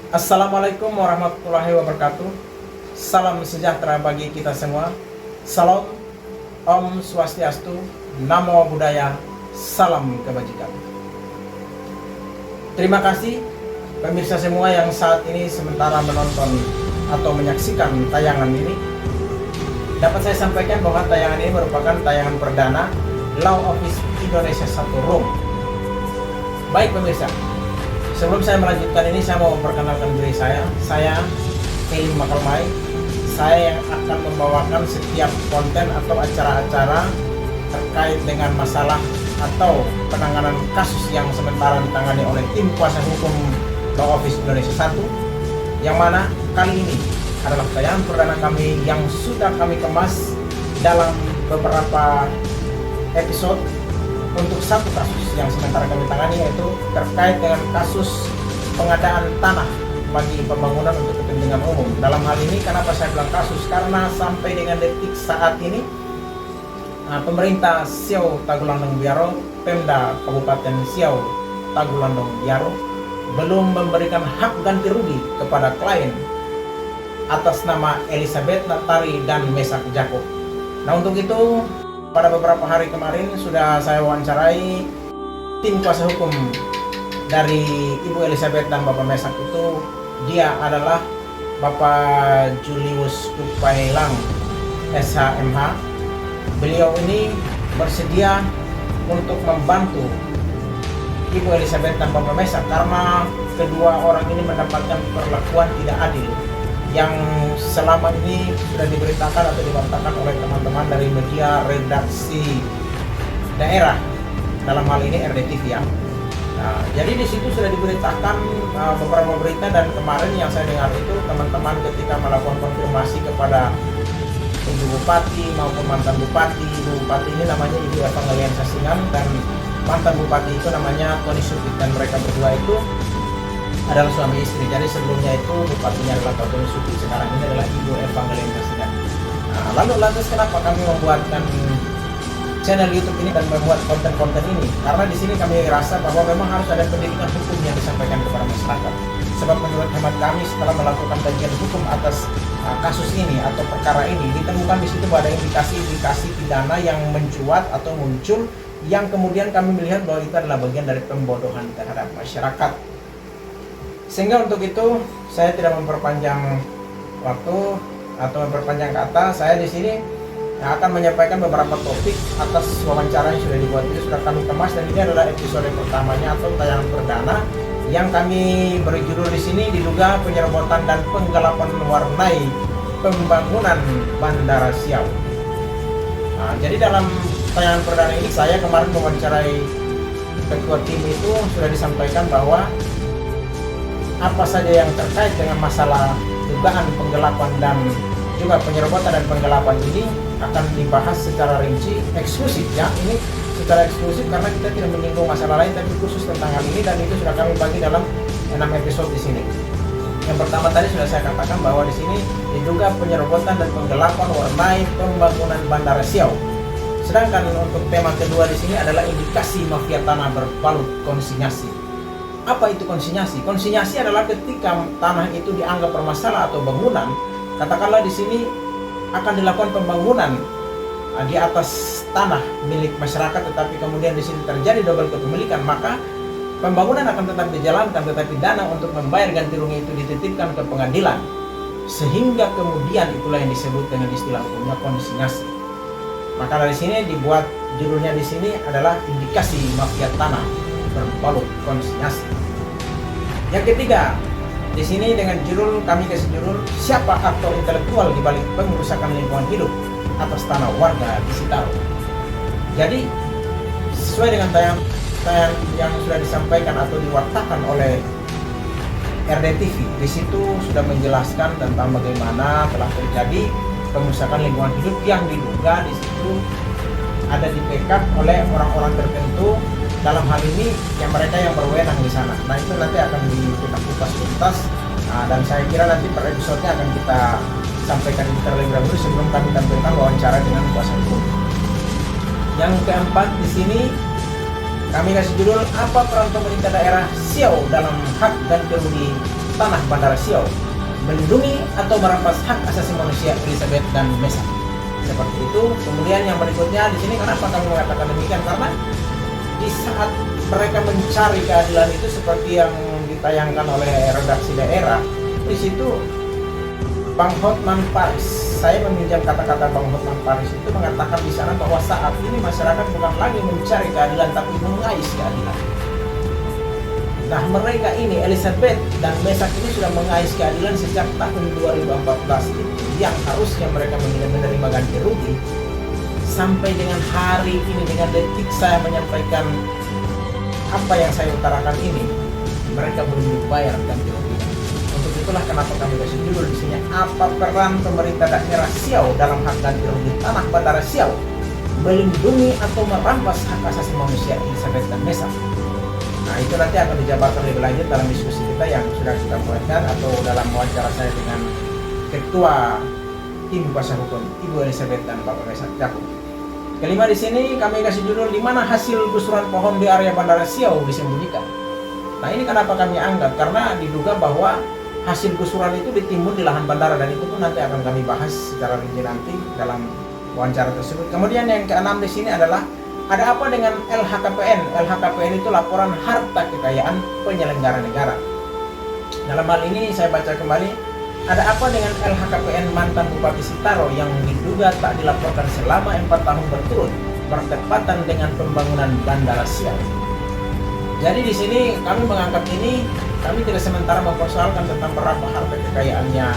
Assalamualaikum warahmatullahi wabarakatuh. Salam sejahtera bagi kita semua. Salam, Om Swastiastu, Namo Buddhaya, salam kebajikan. Terima kasih pemirsa semua yang saat ini sementara menonton atau menyaksikan tayangan ini. Dapat saya sampaikan bahwa tayangan ini merupakan tayangan perdana Law Office Indonesia 1 Room. Baik pemirsa, sebelum saya melanjutkan ini, saya mau memperkenalkan diri saya. Saya Elim Makalmai. Saya yang akan membawakan setiap konten atau acara-acara terkait dengan masalah atau penanganan kasus yang sementara ditangani oleh tim kuasa hukum Law Office Indonesia 1, yang mana kali ini adalah tayangan perdana kami yang sudah kami kemas dalam beberapa episode untuk satu kasus yang sementara kami tangani, yaitu terkait dengan kasus pengadaan tanah bagi pembangunan untuk kepentingan umum. Dalam hal ini, kenapa saya bilang kasus? Karena sampai dengan detik saat ini pemerintah Siau Tagulandang Biaro, Pemda Kabupaten Siau Tagulandang Biaro belum memberikan hak ganti rugi kepada klien atas nama Elizabeth Natari dan Mesak Jakob. Nah, untuk itu pada beberapa hari kemarin sudah saya wawancarai tim kuasa hukum dari Ibu Elizabeth dan Bapak Mesak itu. Dia adalah Bapak Julius Upailang SHMH. Beliau ini bersedia untuk membantu Ibu Elizabeth dan Bapak Mesak karena kedua orang ini mendapatkan perlakuan tidak adil yang selama ini sudah diberitakan atau diwartakan oleh teman-teman dari media redaksi daerah, dalam hal ini RDTV ya. Nah, jadi di situ sudah diberitakan beberapa berita, dan kemarin yang saya dengar itu teman-teman ketika melakukan konfirmasi kepada Ibu Bupati maupun mantan Bupati. Ibu Bupati ini namanya Ibu Evangelian Sasingan dan mantan Bupati itu namanya Tony Supit, dan mereka berdua itu adalah suami istri. Jadi sebelumnya itu bupatinya adalah Pak Tony Supit, sekarang ini adalah Ibu Evangelian Sasingan. Nah, lalu lantas kenapa kami membuatkan channel YouTube ini dan membuat konten-konten ini? Karena di sini kami rasa bahwa memang harus ada pendidikan hukum yang disampaikan kepada masyarakat. Sebab menurut hemat kami, setelah melakukan kajian hukum atas kasus ini atau perkara ini, ditemukan di situ ada indikasi-indikasi pidana yang mencuat atau muncul, yang kemudian kami melihat bahwa itu adalah bagian dari pembodohan terhadap masyarakat. Sehingga untuk itu saya tidak memperpanjang waktu atau memperpanjang kata. Saya di sini akan menyampaikan beberapa topik atas wawancara yang sudah dibuat. Itu sudah kami kemas, dan ini adalah episode pertamanya atau tayangan perdana yang kami beri judul di sini, diduga penyerobotan dan penggelapan mewarnai pembangunan Bandara Siau. Nah, jadi dalam tayangan perdana ini saya kemarin mewawancarai ketua tim itu, sudah disampaikan bahwa apa saja yang terkait dengan masalah dugaan penggelapan dan juga penyerobotan dan penggelapan ini akan dibahas secara rinci, eksklusif ya. Ini secara eksklusif karena kita tidak menyinggung masalah lain, tapi khusus tentang hal ini, dan itu sudah kami bagi dalam 6 episode di sini. Yang pertama tadi sudah saya katakan bahwa di sini diduga penyerobotan dan penggelapan warnai pembangunan Bandara Siau. Sedangkan untuk tema kedua di sini adalah indikasi mafia tanah berbalut konsinyasi. Apa itu konsinyasi? Konsinyasi adalah ketika tanah itu dianggap bermasalah atau bangunan, katakanlah di sini akan dilakukan pembangunan di atas tanah milik masyarakat, tetapi kemudian di sini terjadi double kepemilikan, maka pembangunan akan tetap dijalankan, tetapi dana untuk membayar ganti rugi itu dititipkan ke pengadilan, sehingga kemudian itulah yang disebut dengan istilah hukumnya konsinyasi. Maka dari sini dibuat judulnya di sini adalah indikasi mafia tanah berbalut konsinyasi. Yang ketiga, di sini dengan judul kami kasih judul siapa aktor intelektual di balik pengerusakan lingkungan hidup atas tanah warga di Sitaro. Jadi sesuai dengan tayangan yang sudah disampaikan atau diwartakan oleh RDTV, di situ sudah menjelaskan tentang bagaimana telah terjadi pengerusakan lingkungan hidup yang diduga di situ ada di backup oleh orang-orang tertentu. Dalam hal ini yang mereka yang berwenang di sana. Nah, itu nanti akan kita kupas tuntas. Dan saya kira nanti per episode-nya akan kita sampaikan terlebih dahulu sebelum kami tampilkan wawancara dengan kuasa hukum. Yang keempat di sini kami kasih judul apa peran pemerintah daerah Siau dalam hak ganti rugi tanah Bandara Siau, melindungi atau merampas hak asasi manusia Elizabeth dan Mesa. Seperti itu. Kemudian yang berikutnya di sini, kenapa kami mengatakan demikian? Karena di saat mereka mencari keadilan itu seperti yang ditayangkan oleh redaksi daerah, di situ Bang Hotman Paris, saya meminjam kata-kata Bang Hotman Paris itu mengatakan di sana bahwa saat ini masyarakat bukan lagi mencari keadilan tapi mengais keadilan. Nah, mereka ini, Elizabeth dan Mesak ini sudah mengais keadilan sejak tahun 2014 itu, yang harusnya mereka menerima ganti rugi. Sampai dengan hari ini, dengan detik saya menyampaikan apa yang saya utarakan ini, mereka belum dibayar ganti rugi. Untuk itulah kenapa kami kasih judul di sini, apa peran pemerintah daerah Siau dalam hak ganti rugi tanah Bandara Siau, melindungi atau merampas hak asasi manusia Elizabeth dan Mesak. Nah, itu nanti akan dijabarkan lebih lanjut dalam diskusi kita yang sudah kita mulaikan atau dalam wawancara saya dengan Ketua Tim Kuasa Hukum Ibu Elizabeth dan Bapak Mesak Jakub. Kelima di sini kami kasih judul, di mana hasil gusuran pohon di area Bandara Siau disembunyikan. Nah, ini kenapa kami anggap? Karena diduga bahwa hasil gusuran itu ditimbun di lahan bandara, dan itu pun nanti akan kami bahas secara rinci nanti dalam wawancara tersebut. Kemudian yang keenam di sini adalah, ada apa dengan LHKPN? LHKPN itu laporan harta kekayaan penyelenggara negara. Dalam hal ini saya baca kembali, ada apa dengan LHKPN mantan Bupati Sitaro yang diduga tak dilaporkan selama 4 tahun berturut bertepatan dengan pembangunan Bandara Siau. Jadi di sini kami mengangkat ini, kami tidak sementara mempersoalkan tentang berapa harta kekayaannya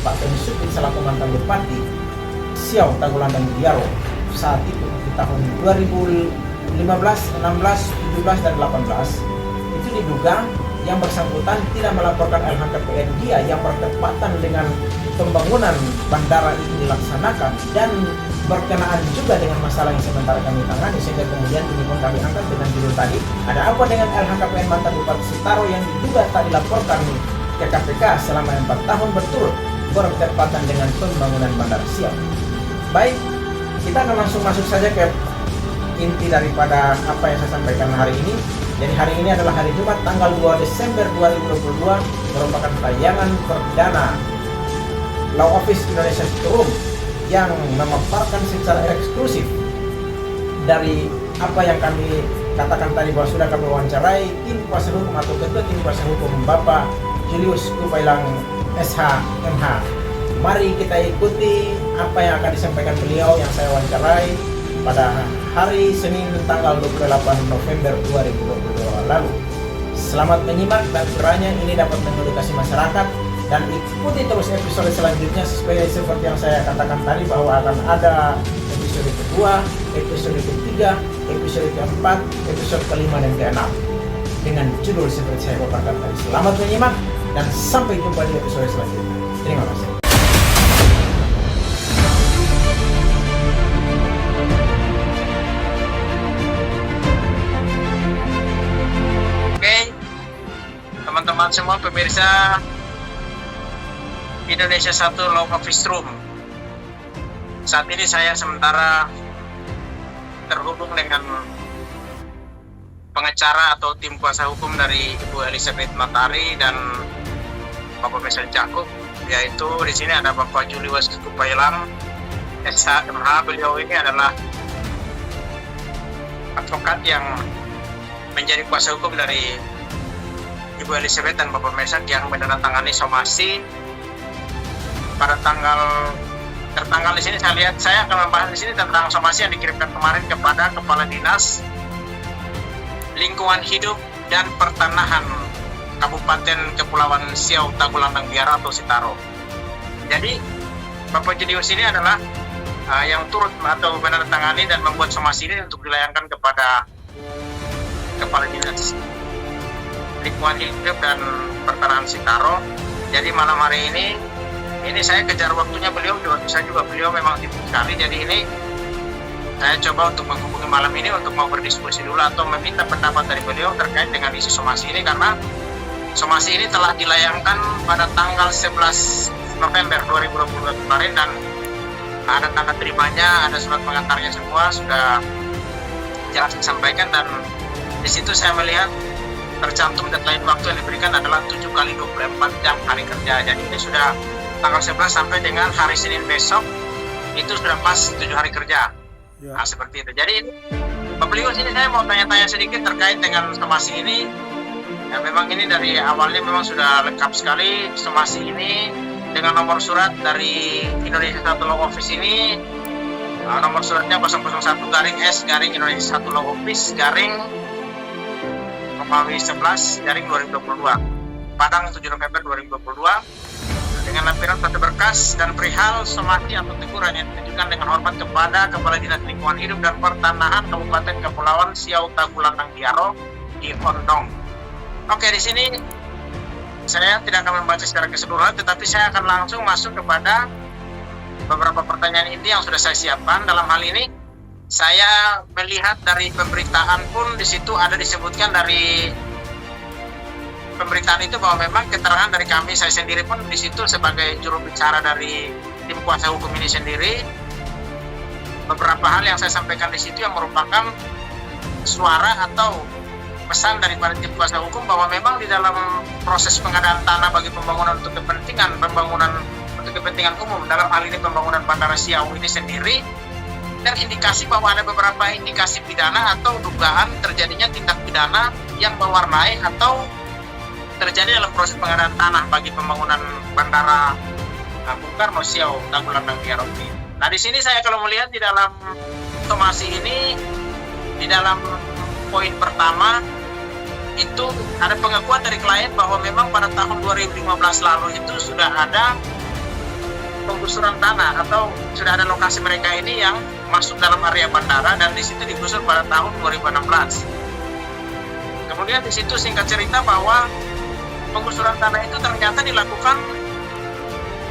Pak Tony Supit selaku mantan Bupati Siau, Tagulandang, Biaro saat itu di tahun 2015, 16, 17, dan 18. Itu diduga yang bersangkutan tidak melaporkan LHKPN dia yang bertepatan dengan pembangunan bandara itu dilaksanakan dan berkenaan juga dengan masalah yang sementara kami tangani, sehingga kemudian ini pun kami angkat dengan judul tadi, ada apa dengan LHKPN mantan Bupati Sitaro yang diduga tak dilaporkan ke KPK selama 4 tahun berturut bertepatan dengan pembangunan Bandara Siau. Baik, kita akan langsung masuk saja ke inti daripada apa yang saya sampaikan hari ini. Jadi hari ini adalah hari Jumat tanggal 2 Desember 2022, merupakan tayangan perdana Law Office Indonesia Forum yang memaparkan secara eksklusif dari apa yang kami katakan tadi, bahwa sudah kami wawancarai tim kuasa hukum atau ketua tim kuasa hukum Bapak Julius Kupailang SH.MH. Mari kita ikuti apa yang akan disampaikan beliau yang saya wawancarai pada hari Senin tanggal 28 November 2022 lalu. Selamat menyimak dan kiranya ini dapat mengedukasi masyarakat, dan ikuti terus episode selanjutnya seperti yang saya katakan tadi, bahwa akan ada episode kedua, episode ketiga, episode keempat, episode kelima, dan keenam dengan judul seperti saya paparkan tadi. Selamat menyimak dan sampai jumpa di episode selanjutnya. Terima kasih. Teman-teman semua pemirsa Indonesia 1 Law Office Room, saat ini saya sementara terhubung dengan pengacara atau tim kuasa hukum dari Ibu Elizabeth Matahari dan Bapak Mesak Jakub, yaitu di sini ada Bapak Julius Kupailang SH.MH. Beliau ini adalah advokat yang menjadi kuasa hukum dari Ibu Elizabeth dan Bapak Mesak yang menandatangani somasi pada tertanggal di sini. Saya akan membahas di sini tentang somasi yang dikirimkan kemarin kepada Kepala Dinas Lingkungan Hidup dan Pertanahan Kabupaten Kepulauan Siau, Tagulandang, Biaro atau Sitaro. Jadi Bapak Julius ini adalah yang turut atau menandatangani dan membuat somasi ini untuk dilayangkan kepada Kepala Dinas Lingkungan Hidup dan Pertanahan Sitaro. Jadi malam hari ini saya kejar waktunya beliau, beliau memang sibuk sekali. Jadi ini saya coba untuk menghubungi malam ini untuk mau berdiskusi dulu atau meminta pendapat dari beliau terkait dengan isi somasi ini, karena somasi ini telah dilayangkan pada tanggal 11 November 2022 kemarin dan ada tanda terimanya, ada surat pengantarnya, semua sudah jelas disampaikan, dan di situ saya melihat tercantum deadline waktu yang diberikan adalah 7 kali 24 24 jam hari kerja. Jadi ini sudah tanggal 11 sampai dengan hari Senin besok itu sudah pas 7 hari kerja. Nah, seperti itu. Jadi ini Bapak Lius, ini saya mau tanya-tanya sedikit terkait dengan somasi ini. Ya, memang ini dari awalnya memang sudah lengkap sekali somasi ini dengan nomor surat dari Indonesia 1 Law Office ini. Nomor suratnya 001-S-Indonesia 1 Law Office Romawi 11 2022 Padang 7 November 2022 dengan lampiran satu berkas dan perihal somasi atau teguran yang ditujukan dengan hormat kepada Kepala Dinas Lingkungan Hidup dan Pertanahan Kabupaten Kepulauan Siau Tagulandang Biaro di Ondong. Oke, di sini saya tidak akan membaca secara keseluruhan, tetapi saya akan langsung masuk kepada beberapa pertanyaan inti yang sudah saya siapkan. Dalam hal ini saya melihat dari pemberitaan pun di situ ada disebutkan dari pemberitaan itu bahwa memang keterangan dari kami, saya sendiri pun di situ sebagai juru bicara dari tim kuasa hukum ini sendiri, beberapa hal yang saya sampaikan di situ yang merupakan suara atau pesan daripada tim kuasa hukum bahwa memang di dalam proses pengadaan tanah bagi pembangunan untuk kepentingan umum, dalam hal ini pembangunan Bandara Siau ini sendiri, terindikasi bahwa ada beberapa indikasi pidana atau dugaan terjadinya tindak pidana yang mewarnai atau terjadi dalam proses pengadaan tanah bagi pembangunan Bandara Bung Karno Siau Tagulandang Biaro. Nah, di sini saya kalau melihat di dalam somasi ini, di dalam poin pertama itu ada pengakuan dari klien bahwa memang pada tahun 2015 lalu itu sudah ada penggusuran tanah atau sudah ada lokasi mereka ini yang masuk dalam area bandara dan di situ digusur pada tahun 2016. Kemudian di situ singkat cerita bahwa penggusuran tanah itu ternyata dilakukan,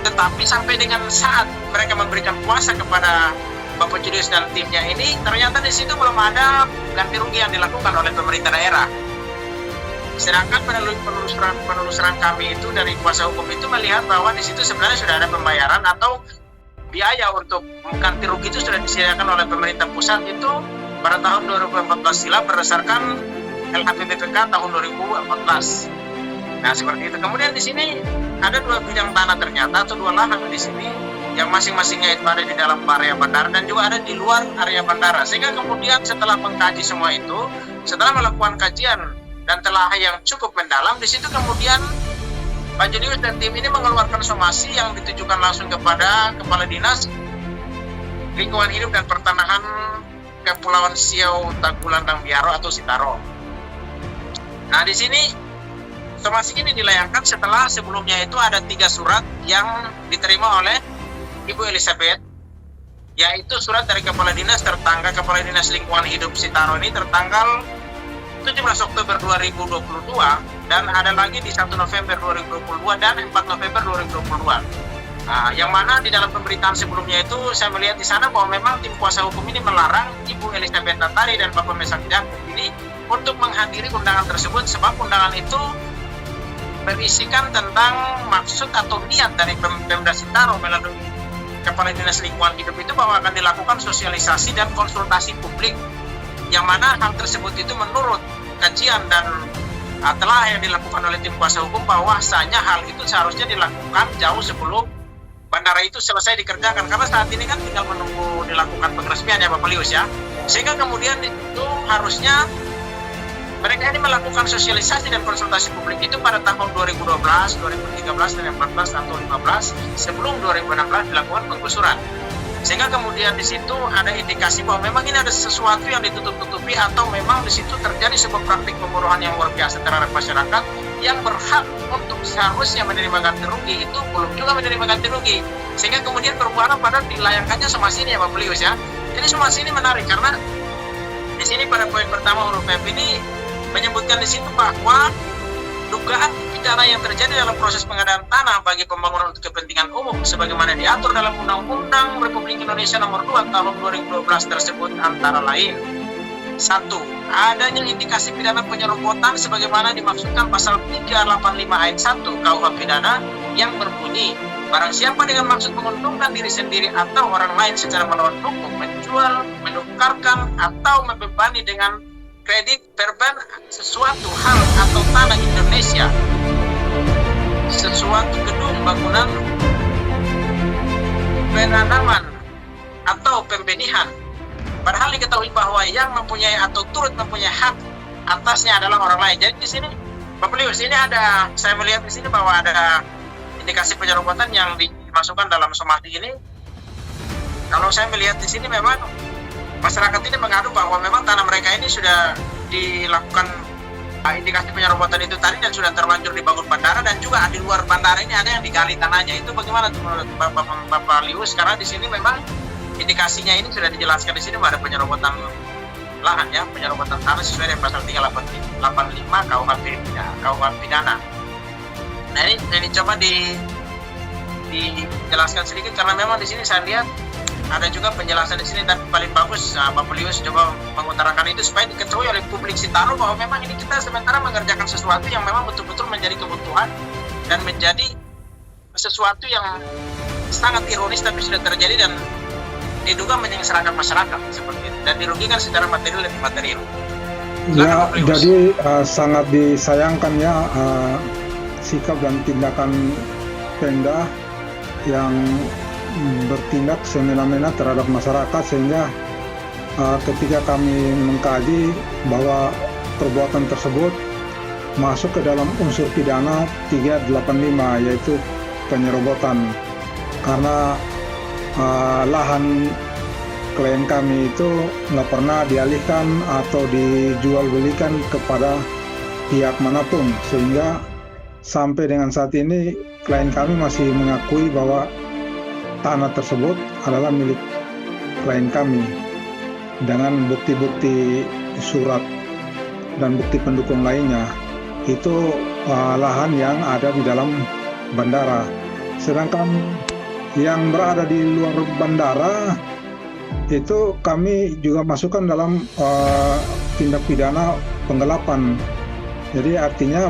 tetapi sampai dengan saat mereka memberikan kuasa kepada Bapak Julius dan timnya ini, ternyata di situ belum ada ganti rugi yang dilakukan oleh pemerintah daerah. Sedangkan melalui penelusuran kami itu dari kuasa hukum itu melihat bahwa di situ sebenarnya sudah ada pembayaran atau biaya untuk ganti rugi itu sudah disediakan oleh pemerintah pusat itu pada tahun 2014 silam berdasarkan LHPBPK tahun 2014. Nah, seperti itu. Kemudian di sini ada 2 bidang tanah ternyata atau 2 lahan di sini yang masing-masingnya itu ada di dalam area bandara dan juga ada di luar area bandara. Sehingga kemudian setelah mengkaji semua itu, setelah melakukan kajian dan telah yang cukup mendalam, di situ kemudian Pak Julius dan tim ini mengeluarkan somasi yang ditujukan langsung kepada Kepala Dinas Lingkungan Hidup dan Pertanahan Kepulauan Siau Tagulandang Biaro atau Sitaro. Nah, di sini somasi ini dilayangkan setelah sebelumnya itu ada 3 surat yang diterima oleh Ibu Elizabeth, yaitu surat dari Kepala Dinas tertanggal Kepala Dinas Lingkungan Hidup Sitaro ini tertanggal 17 Oktober 2022 dan ada lagi di 1 November 2022 dan 4 November 2022. Nah, yang mana di dalam pemberitaan sebelumnya itu saya melihat di sana bahwa memang tim kuasa hukum ini melarang Ibu Elizabeth Natari dan Bapak Mesak Jakub ini untuk menghadiri undangan tersebut sebab undangan itu berisikan tentang maksud atau niat dari Pemda Sitaro melalui Kepala Dinas Lingkungan Hidup itu bahwa akan dilakukan sosialisasi dan konsultasi publik, yang mana hal tersebut itu menurut kajian dan telah yang dilakukan oleh tim kuasa hukum bahwasanya hal itu seharusnya dilakukan jauh sebelum bandara itu selesai dikerjakan, karena saat ini kan tinggal menunggu dilakukan pengeresmian ya Bapak Lius ya. Sehingga kemudian itu harusnya mereka ini melakukan sosialisasi dan konsultasi publik itu pada tahun 2012, 2013, dan 2014 atau 2015 sebelum 2016 dilakukan penggusuran. Sehingga kemudian di situ ada indikasi bahwa memang ini ada sesuatu yang ditutup-tutupi atau memang di situ terjadi sebuah praktik pemburuan yang luar biasa terhadap masyarakat yang berhak untuk seharusnya menerima ganti rugi itu belum juga menerima ganti rugi. Sehingga kemudian bermuara pada dilayangkannya somasi ini ya Bapak Lius ya. Jadi somasi ini menarik karena di sini pada poin pertama huruf F ini menyebutkan di situ bahwa dugaan pidana yang terjadi dalam proses pengadaan tanah bagi pembangunan untuk kepentingan umum sebagaimana diatur dalam Undang-Undang Republik Indonesia Nomor 2 Tahun 2012 tersebut antara lain: 1. Adanya indikasi pidana penyerobotan sebagaimana dimaksudkan pasal 385 ayat 1 KUH pidana yang berbunyi, barang siapa dengan maksud menguntungkan diri sendiri atau orang lain secara melawan hukum menjual, menukarkan atau membebani dengan kredit perban sesuatu hal atau tanah Indonesia suatu gedung bangunan penanaman atau pembenihan. Padahal diketahui bahwa yang mempunyai atau turut mempunyai hak atasnya adalah orang lain. Jadi di sini, Bapak Lius, ini ada, saya melihat di sini bahwa ada indikasi penyerobotan yang dimasukkan dalam somasi ini. Kalau saya melihat di sini memang masyarakat ini mengadu bahwa memang tanah mereka ini sudah dilakukan indikasi penyerobotan itu tadi dan sudah terlanjur dibangun bandara, dan juga di luar bandara ini ada yang digali tanahnya. Itu bagaimana menurut Bapak Lius? Karena di sini memang indikasinya ini sudah dijelaskan di sini bahwa ada penyerobotan lahan, ya, penyerobotan tanah sesuai dengan pasal 385 KUH pidana. Nah, ini coba dijelaskan sedikit, karena memang di sini saya lihat ada juga penjelasan di sini, tapi paling bagus Bapak Lius coba mengutarakan itu supaya diketahui oleh publik Sitaro bahwa memang ini kita sementara mengerjakan sesuatu yang memang betul-betul menjadi kebutuhan dan menjadi sesuatu yang sangat ironis tapi sudah terjadi dan diduga menyengsarakan masyarakat seperti itu dan dirugikan secara material dan imaterial. Ya, jadi sangat disayangkan ya sikap dan tindakan Pemda yang bertindak semena-mena terhadap masyarakat, sehingga ketika kami mengkaji bahwa perbuatan tersebut masuk ke dalam unsur pidana 385, yaitu penyerobotan, karena lahan klien kami itu nggak pernah dialihkan atau dijual belikan kepada pihak manapun, sehingga sampai dengan saat ini klien kami masih mengakui bahwa tanah tersebut adalah milik klien kami dengan bukti-bukti surat dan bukti pendukung lainnya. Itu lahan yang ada di dalam bandara, sedangkan yang berada di luar bandara itu kami juga masukkan dalam tindak pidana penggelapan. Jadi artinya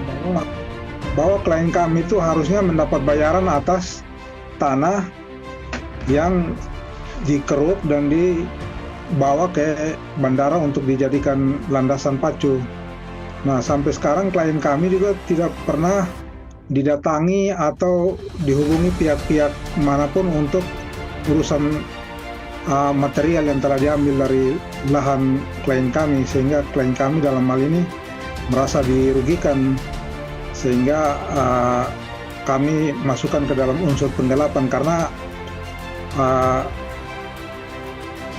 bahwa klien kami itu harusnya mendapat bayaran atas tanah yang dikeruk dan dibawa ke bandara untuk dijadikan landasan pacu. Nah, sampai sekarang klien kami juga tidak pernah didatangi atau dihubungi pihak-pihak manapun untuk urusan material yang telah diambil dari lahan klien kami, sehingga klien kami dalam hal ini merasa dirugikan, sehingga kami masukkan ke dalam unsur penggelapan, karena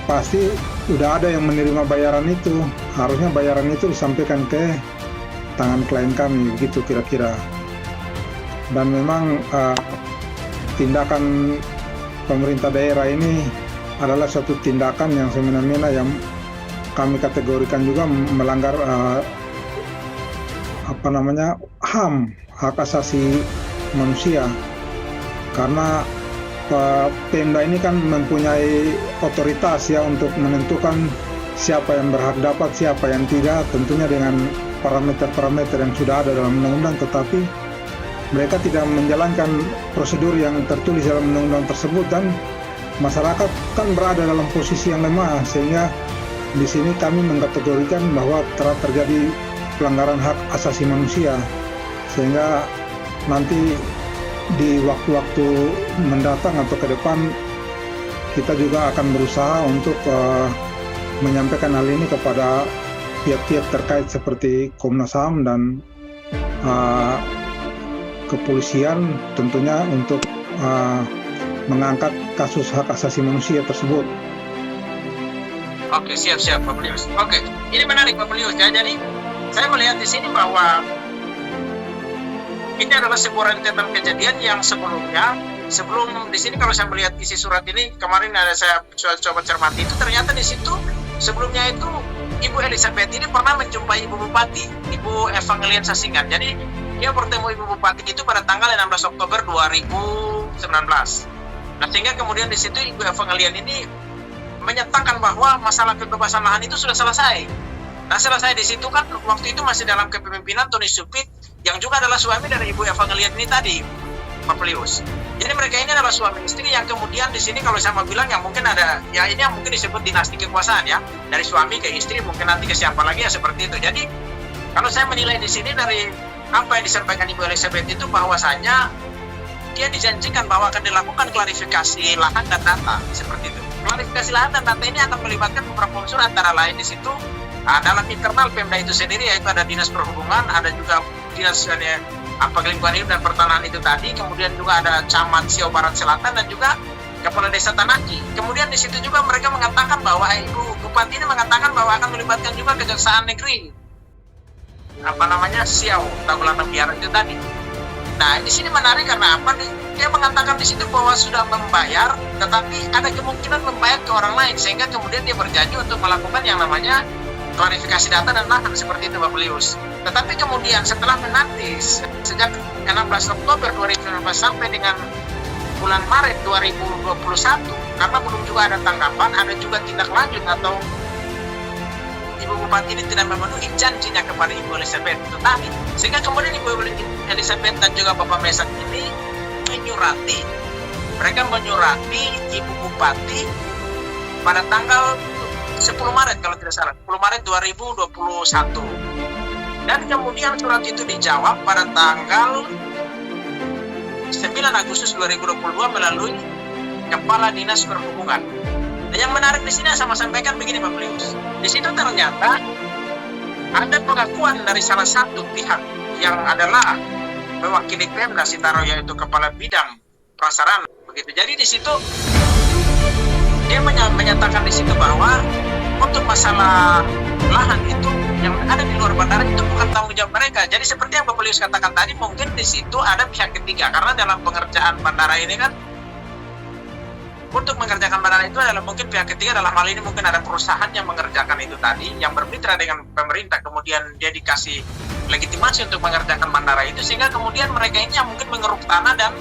pasti udah ada yang menerima bayaran itu, harusnya bayaran itu disampaikan ke tangan klien kami, begitu kira-kira. Dan memang tindakan pemerintah daerah ini adalah suatu tindakan yang semena-mena, yang kami kategorikan juga melanggar HAM, hak asasi manusia, karena Pemda ini kan mempunyai otoritas ya untuk menentukan siapa yang berhak dapat, siapa yang tidak, tentunya dengan parameter-parameter yang sudah ada dalam undang-undang, tetapi mereka tidak menjalankan prosedur yang tertulis dalam undang-undang tersebut, dan masyarakat kan berada dalam posisi yang lemah, sehingga di sini kami mengkategorikan bahwa telah terjadi pelanggaran hak asasi manusia, sehingga nanti di waktu-waktu mendatang atau ke depan kita juga akan berusaha untuk menyampaikan hal ini kepada pihak-pihak terkait seperti Komnas HAM dan kepolisian, tentunya untuk mengangkat kasus hak asasi manusia tersebut. Oke, siap Pak Lius. Oke, ini menarik Pak Lius. Ya, jadi saya melihat di sini bahwa ini adalah sebuah rentetan kejadian yang sebelum di sini kalau saya melihat isi surat ini kemarin ada saya coba cermati, itu ternyata di situ sebelumnya itu Ibu Elizabeth ini pernah menjumpai Ibu Bupati, Ibu Evangelian Sasingan. Jadi dia bertemu Ibu Bupati itu pada tanggal 16 Oktober 2019. Nah, sehingga kemudian di situ Ibu Evangelian ini menyatakan bahwa masalah kebebasan lahan itu sudah selesai. Nah, selesai di situ kan waktu itu masih dalam kepemimpinan Tony Supit yang juga adalah suami dari Ibu Evangelian ini tadi, Pak Lius. Jadi mereka ini adalah suami istri yang kemudian di sini kalau saya mau bilang yang mungkin ada, ya ini yang mungkin disebut dinasti kekuasaan ya, dari suami ke istri, mungkin nanti ke siapa lagi ya seperti itu. Jadi kalau saya menilai di sini dari apa yang disampaikan Ibu Elizabeth itu bahwasanya dia dijanjikan bahwa akan dilakukan klarifikasi lahan dan data seperti itu. Klarifikasi lahan dan data ini akan melibatkan beberapa unsur, antara lain di situ dalam internal Pemda itu sendiri, yaitu ada Dinas Perhubungan, ada juga Dinas Lingkungan Hidup dan Pertanahan itu tadi, kemudian juga ada Camat Siau Barat Selatan dan juga Kepala Desa Tanaki. Kemudian di situ juga mereka mengatakan bahwa Ibu Bupati ini mengatakan bahwa akan melibatkan juga Kejaksaan Negeri Siau Tagulandang Biara itu tadi. Nah, di sini menarik karena apa? Dia mengatakan di situ bahwa sudah membayar, tetapi ada kemungkinan membayar ke orang lain, sehingga kemudian dia berjanji untuk melakukan yang namanya klarifikasi data dan lahan seperti itu, Pak Belius. Tetapi kemudian setelah menanti sejak 16 Oktober 2019 sampai dengan bulan Maret 2021, karena belum juga ada tanggapan, ada juga tindak lanjut atau Ibu Bupati ini tidak memenuhi janjinya kepada Ibu Elizabeth itu tadi, sehingga kemudian Ibu Elizabeth dan juga Bapak Mesak ini menyurati Ibu Bupati pada tanggal 10 Maret kalau tidak salah, 10 Maret 2021. Dan kemudian surat itu dijawab pada tanggal 9 Agustus 2022 melalui Kepala Dinas Perhubungan. Dan yang menarik di sini saya sampaikan begini, Pak Belius. Di situ ternyata ada pengakuan dari salah satu pihak yang adalah mewakili Pemda Sitaro, yaitu Kepala Bidang Prasarana. Begitu. Jadi di situ dia menyatakan di situ bahwa untuk masalah lahan itu yang ada di luar bandara itu bukan tanggung jawab mereka. Jadi seperti yang Bapak Belius katakan tadi, mungkin di situ ada pihak ketiga, karena dalam pengerjaan bandara ini kan, untuk mengerjakan bandara itu adalah mungkin pihak ketiga, dalam hal ini mungkin ada perusahaan yang mengerjakan itu tadi, yang bermitra dengan pemerintah, kemudian dia dikasih legitimasi untuk mengerjakan bandara itu, sehingga kemudian mereka ini yang mungkin mengeruk tanah dan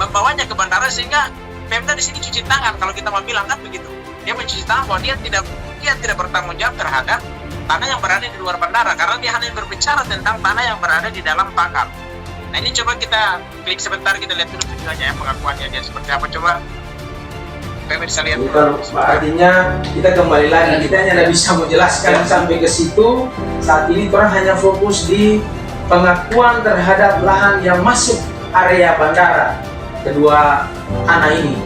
membawanya ke bandara, sehingga Pemda di sini cuci tangan, kalau kita mau bilang kan begitu. Dia mencuci tangan bahwa dia tidak bertanggung jawab terhadap tanah yang berada di luar bandara, karena dia hanya berbicara tentang tanah yang berada di dalam pagar. Nah, ini coba kita klik sebentar, kita lihat dulu videonya ya, pengakuannya dia seperti apa. Coba Pemda bisa lihat. Artinya kita kembali lagi, kita hanya tidak bisa menjelaskan sampai ke situ. Saat ini orang hanya fokus di pengakuan terhadap lahan yang masuk area bandara kedua anak ini,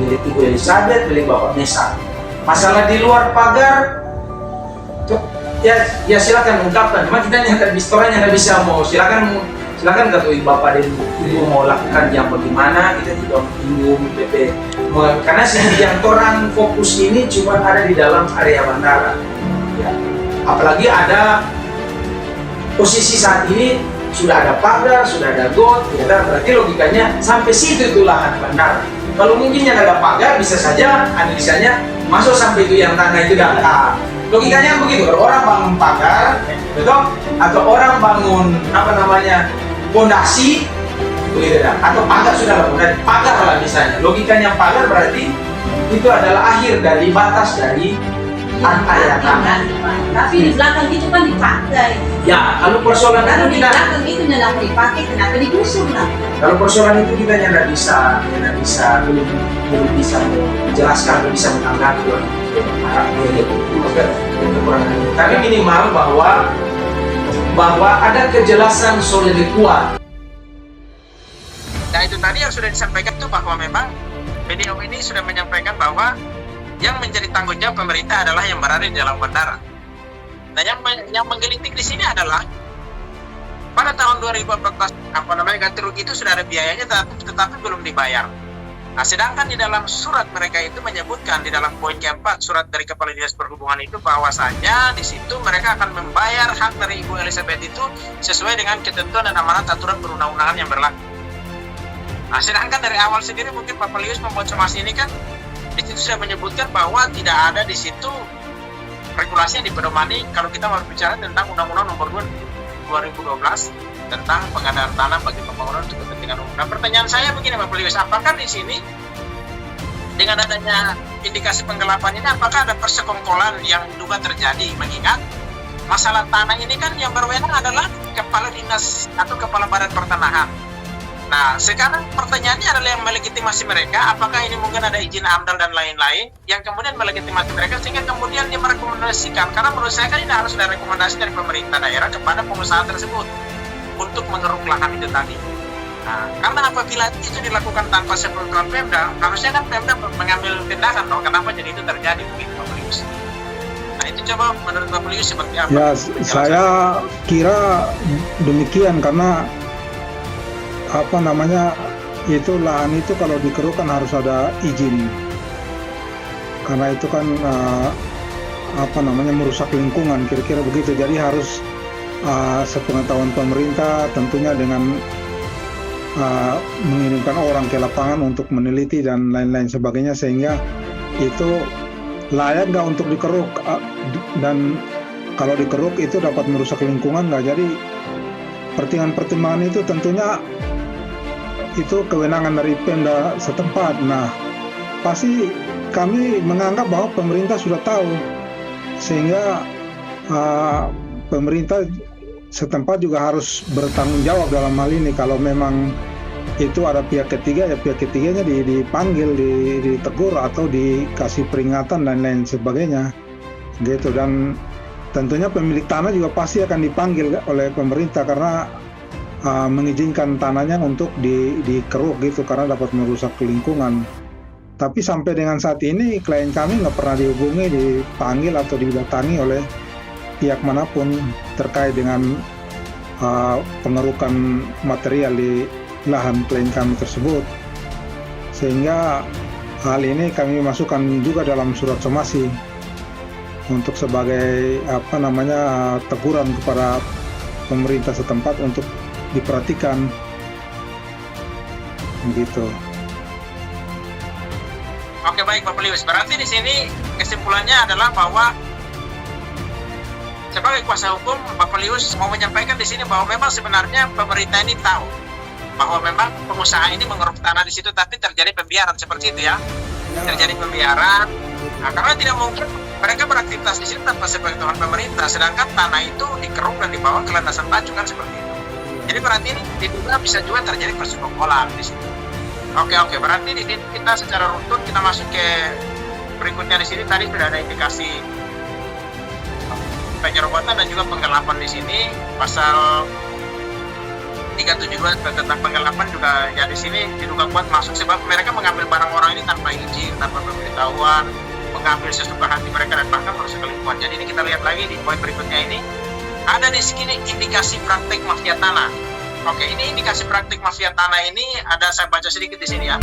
milik Ibu Elizabeth, milik Bapak Mesak. Masalah di luar pagar, ya silakan ungkapkan. Cuma kita hanya tidak bisa mau silakan kata Bapak dan Ibu mau lakukan yang bagaimana, kita tidak menyinggung PP. Karena yang orang fokus ini cuma ada di dalam area bandara. Ya. Apalagi ada posisi saat ini sudah ada pagar, sudah ada got, ya, berarti logikanya sampai situ itu lahan bandara. Kalau mungkin yang ada pagar, bisa saja analisanya masuk sampai itu yang tanah itu dangkal. Logikanya begitu, kalau orang bangun pagar, betul? Atau orang bangun pondasi, begitu dah. Atau pagar sudah bangun, pagar lah misalnya. Logikanya pagar berarti itu adalah akhir dari batas dari area tanah. Tapi di belakang itu kan dipakai. Ya, kalau persoalan Kalau itu di kita, belakang itu tidak mau dipakai, kenapa digusur lah? kalau persoalan itu kita tidak bisa belum bisa menjelaskan, belum bisa menanggapi tapi minimal bahwa ada kejelasan solid kuat. Nah, itu tadi yang sudah disampaikan itu, bahwa memang beliau ini sudah menyampaikan bahwa yang menjadi tanggung jawab pemerintah adalah yang berada di dalam bandara. Nah, yang menggelitik di sini adalah pada tahun 2014 ganti rugi itu sudah ada biayanya, tetapi belum dibayar. Nah, sedangkan di dalam surat mereka itu menyebutkan di dalam poin keempat surat dari Kepala Dinas Perhubungan itu bahwasanya di situ mereka akan membayar hak dari Ibu Elizabeth itu sesuai dengan ketentuan dan amanat aturan perundang-undangan yang berlaku. Nah, sedangkan dari awal sendiri mungkin Pak Lius membuat somasi ini kan di situ sudah menyebutkan bahwa tidak ada di situ regulasi yang dipedomani kalau kita mau bicara tentang Undang-Undang Nomor 2 2012 tentang pengadaan tanah bagi pembangunan untuk kepentingan umum. Nah, pertanyaan saya begini, Pak Lius, apakah di sini dengan adanya indikasi penggelapan ini, apakah ada persekongkolan yang diduga terjadi? Mengingat masalah tanah ini kan yang berwenang adalah Kepala Dinas atau Kepala Badan Pertanahan. Nah, sekarang pertanyaannya adalah yang melegitimasi mereka, apakah ini mungkin ada izin AMDAL dan lain-lain yang kemudian melegitimasi mereka sehingga kemudian dia merekomendasikan, karena menurut saya kan ini harus ada rekomendasi dari pemerintah daerah kepada pengusaha tersebut untuk mengeruk lahan itu tadi. Nah, karena apabila itu dilakukan tanpa sepengetahuan Pemda, harusnya kan Pemda mengambil tindakan dong. Kenapa jadi itu terjadi begitu, Pak Polius? Nah, itu coba menurut Pak Polius seperti apa? Ya, saya kira demikian karena apa namanya itu lahan itu kalau dikeruk kan harus ada izin. Karena itu kan apa namanya merusak lingkungan kira-kira begitu. Jadi harus sepengetahuan pemerintah tentunya dengan mengirimkan orang ke lapangan untuk meneliti dan lain-lain sebagainya sehingga itu layak nggak untuk dikeruk dan kalau dikeruk itu dapat merusak lingkungan nggak. Jadi pertimbangan-pertimbangan itu tentunya itu kewenangan dari Pemda setempat. Nah, pasti kami menganggap bahwa pemerintah sudah tahu sehingga pemerintah setempat juga harus bertanggung jawab dalam hal ini. Kalau memang itu ada pihak ketiga, ya pihak ketiganya dipanggil, ditegur atau dikasih peringatan dan lain sebagainya gitu. Dan tentunya pemilik tanah juga pasti akan dipanggil oleh pemerintah karena mengizinkan tanahnya untuk dikeruk gitu karena dapat merusak lingkungan. Tapi sampai dengan saat ini klien kami nggak pernah dihubungi, dipanggil atau didatangi oleh pihak manapun terkait dengan pengerukan material di lahan klien kami tersebut. Sehingga hal ini kami masukkan juga dalam surat somasi untuk sebagai apa namanya teguran kepada pemerintah setempat untuk diperhatikan begitu. Oke, baik Pak Polius. Berarti di sini kesimpulannya adalah bahwa sebagai kuasa hukum, Pak Polius mau menyampaikan di sini bahwa memang sebenarnya pemerintah ini tahu bahwa memang pengusaha ini mengeruk tanah di situ, tapi terjadi pembiaran seperti itu ya. Terjadi pembiaran. Nah, karena tidak mungkin mereka beraktivitas di sini tanpa sepengetahuan pemerintah, sedangkan tanah itu dikeruk dan dibawa ke landasan pacu kan seperti itu. Jadi berarti ini diduga bisa juga terjadi persekongkolan di situ. Oke, berarti di sini kita secara runtut kita masuk ke berikutnya. Di sini tadi sudah ada indikasi penyerobotan dan juga penggelapan di sini. Pasal 372 tentang penggelapan juga ya di sini diduga kuat masuk sebab mereka mengambil barang orang ini tanpa izin, tanpa pemberitahuan, mengambil sesuka hati mereka dan bahkan merusak lingkungan. Jadi ini kita lihat lagi di poin berikutnya ini. Ada di sini indikasi praktik mafia tanah. Oke, ini indikasi praktik mafia tanah ini ada saya baca sedikit di sini ya.